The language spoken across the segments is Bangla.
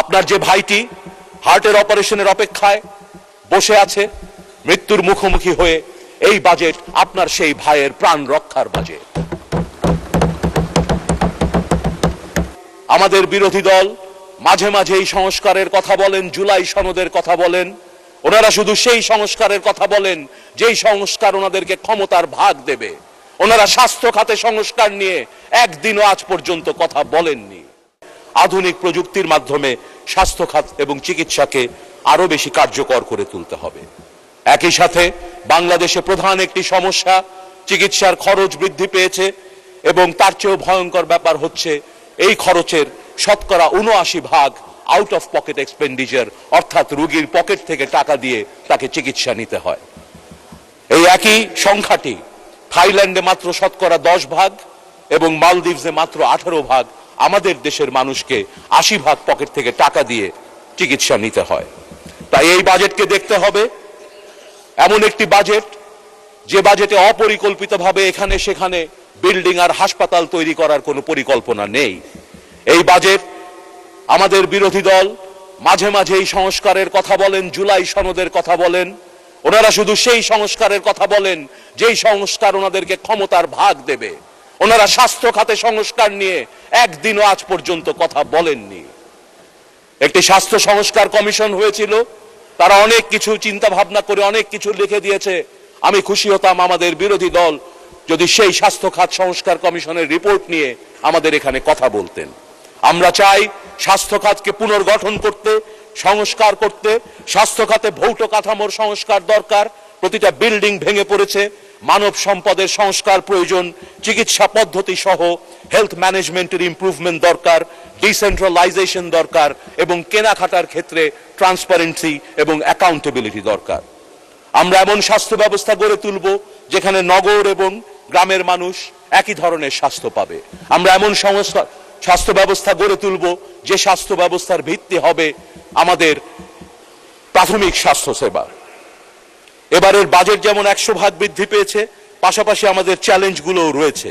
আপনার যে ভাইটি হার্টের অপারেশনের অপেক্ষায় বসে আছে মৃত্যুর মুখোমুখি হয়ে, এই বাজেট আপনার সেই ভাইয়ের প্রাণ রক্ষার বাজেট। আমাদের বিরোধী দল মাঝে মাঝে এই সংস্কারের কথা বলেন, জুলাই সনদের কথা বলেন। ওনারা শুধু সেই সংস্কারের কথা বলেন যেই সংস্কার ওনাদেরকে ক্ষমতার ভাগ দেবে। ওনারা স্বাস্থ্য খাতে সংস্কার নিয়ে একদিনও আজ পর্যন্ত কথা বলেননি। আধুনিক প্রযুক্তির মাধ্যমে স্বাস্থ্য খাত এবং চিকিৎসাকে আরো বেশি কার্যকর করে তুলতে হবে। একই সাথে বাংলাদেশে প্রধান একটি সমস্যা, চিকিৎসার খরচ বৃদ্ধি পেয়েছে এবং তার চেয়েও ভয়ঙ্কর ব্যাপার হচ্ছে এই খরচের শতকরা ৭৯% আউট অফ পকেট এক্সপেন্ডিচার, অর্থাৎ রোগীর পকেট থেকে টাকা দিয়ে তাকে চিকিৎসা নিতে হয়। এই একই সংখ্যাটি থাইল্যান্ডে মাত্র শতকরা 10% এবং মালদ্বীপসে মাত্র 18% আমাদের দেশের মানুষকে 80% পকেট থেকে টাকা দিয়ে চিকিৎসা নিতে হয়। তাই এই বাজেটকে দেখতে হবে এমন একটি বাজেট যে বাজেটে অপরিকল্পিতভাবে এখানে সেখানে বিল্ডিং আর হাসপাতাল তৈরি করার কোনো পরিকল্পনা নেই। এই বাজেট আমাদের বিরোধী দল মাঝে মাঝে এই সংস্কারের কথা বলেন, জুলাই সনদের কথা বলেন। ওনারা শুধু সেই সংস্কারের কথা বলেন যেই সংস্কার ওনাদেরকে ক্ষমতার ভাগ দেবে। ওনারা স্বাস্থ্য খাতে সংস্কার নিয়ে একদিনও আজ পর্যন্ত কথা বলেননি। একটি স্বাস্থ্য সংস্কার কমিশন হয়েছিল, তারা অনেক কিছু চিন্তা ভাবনা করে অনেক কিছু লিখে দিয়েছে। আমি খুশি হতাম আমাদের বিরোধী দল যদি সেই স্বাস্থ্য খাত সংস্কার কমিশনের রিপোর্ট নিয়ে আমাদের এখানে কথা বলতেন। আমরা চাই স্বাস্থ্য খাতকে পুনর্গঠন করতে, সংস্কার করতে। স্বাস্থ্য খাতে ভৌত কাঠামোর সংস্কার দরকার। প্রতিটা বিল্ডিং ভেঙে পড়েছে। মানব সম্পদের সংস্কার প্রয়োজন। চিকিৎসা পদ্ধতি সহ হেলথ ম্যানেজমেন্টের ইমপ্রুভমেন্ট দরকার, ডিসেন্ট্রালাইজেশন দরকার এবং কেনাকাটার ক্ষেত্রে ট্রান্সপারেন্সি এবং অ্যাকাউন্টেবিলিটি দরকার। আমরা এমন স্বাস্থ্য ব্যবস্থা গড়ে তুলব যেখানে নগর এবং গ্রামের মানুষ একই ধরনের স্বাস্থ্য পাবে। আমরা এমন স্বাস্থ্য ব্যবস্থা গড়ে তুলব যে স্বাস্থ্য ব্যবস্থার ভিত্তি হবে আমাদের প্রাথমিক স্বাস্থ্য সেবা। এবারের বাজেট যেমন 100% বৃদ্ধি পেয়েছে, পাশাপাশি আমাদের চ্যালেঞ্জগুলোও রয়েছে।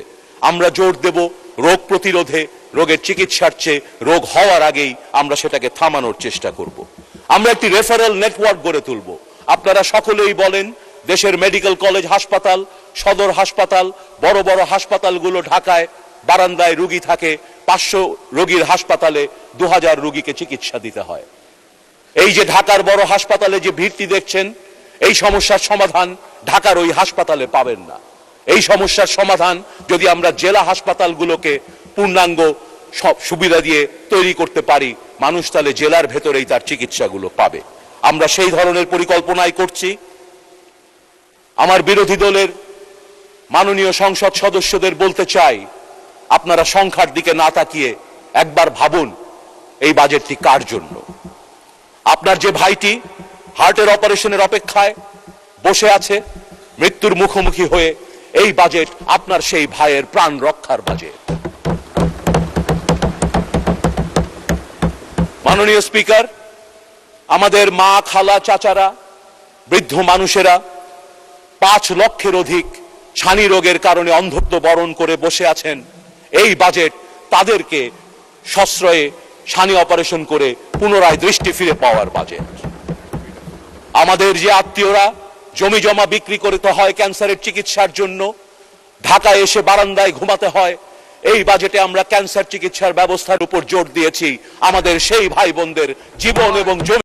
আমরা জোর দেব রোগ প্রতিরোধে, রোগের চিকিৎসার চেয়ে রোগ হওয়ার আগেই আমরা সেটাকে থামানোর চেষ্টা করব। আমরা একটি রেফারেল নেটওয়ার্ক গড়ে তুলব। আপনারা সকলেই বলেন দেশের মেডিকেল কলেজ হাসপাতাল, সদর হাসপাতাল, বড় বড় হাসপাতালগুলো ঢাকায় বারান্দায় রোগী থাকে। 500 রোগীর হাসপাতালে 2000 রোগীকে চিকিৎসা দিতে হয়। এই যে ঢাকার বড় হাসপাতালে যে ভিড়টি দেখছেন, এই সমস্যার সমাধান ঢাকার ওই হাসপাতালে পাবেন না। এই সমস্যার সমাধান যদি আমরা জেলা হাসপাতালগুলোকে পূর্ণাঙ্গ সব সুবিধা দিয়ে তৈরি করতে পারি, মানুষ তাহলে জেলার ভেতরেই তার চিকিৎসাগুলো পাবে। আমরা সেই ধরনের পরিকল্পনাই করছি। আমার বিরোধী দলের মাননীয় সংসদ সদস্যদের বলতে চাই, আপনারা সংখ্যার দিকে না তাকিয়ে একবার ভাবুন এই বাজেটটি কার জন্য। আপনার যে ভাইটি হার্টের অপারেশনের অপেক্ষায় বসে আছে মৃত্যুর মুখোমুখি হয়ে, এই বাজেট আপনার সেই ভাইয়ের প্রাণ রক্ষার বাজেট। মাননীয় স্পিকার, আমাদের মা, খালা, চাচারা, বৃদ্ধ মানুষেরা 5 লক্ষের অধিক ছানি রোগের কারণে অন্ধত্ব বরণ করে বসে আছেন। এই বাজেট তাদেরকে সশ্রয়ে ছানি অপারেশন করে পুনরায় দৃষ্টি ফিরে পাওয়ার বাজেট। আমাদের যে আত্মীয়রা জমি জমা বিক্রি করতে হয় ক্যান্সারের চিকিৎসার জন্য, ঢাকায় এসে বারান্দায় ঘুমাতে হয়, এই বাজেটে আমরা ক্যান্সার চিকিৎসার ব্যবস্থার উপর জোর দিয়েছি। আমাদের সেই ভাই বোনদের জীবন এবং জমি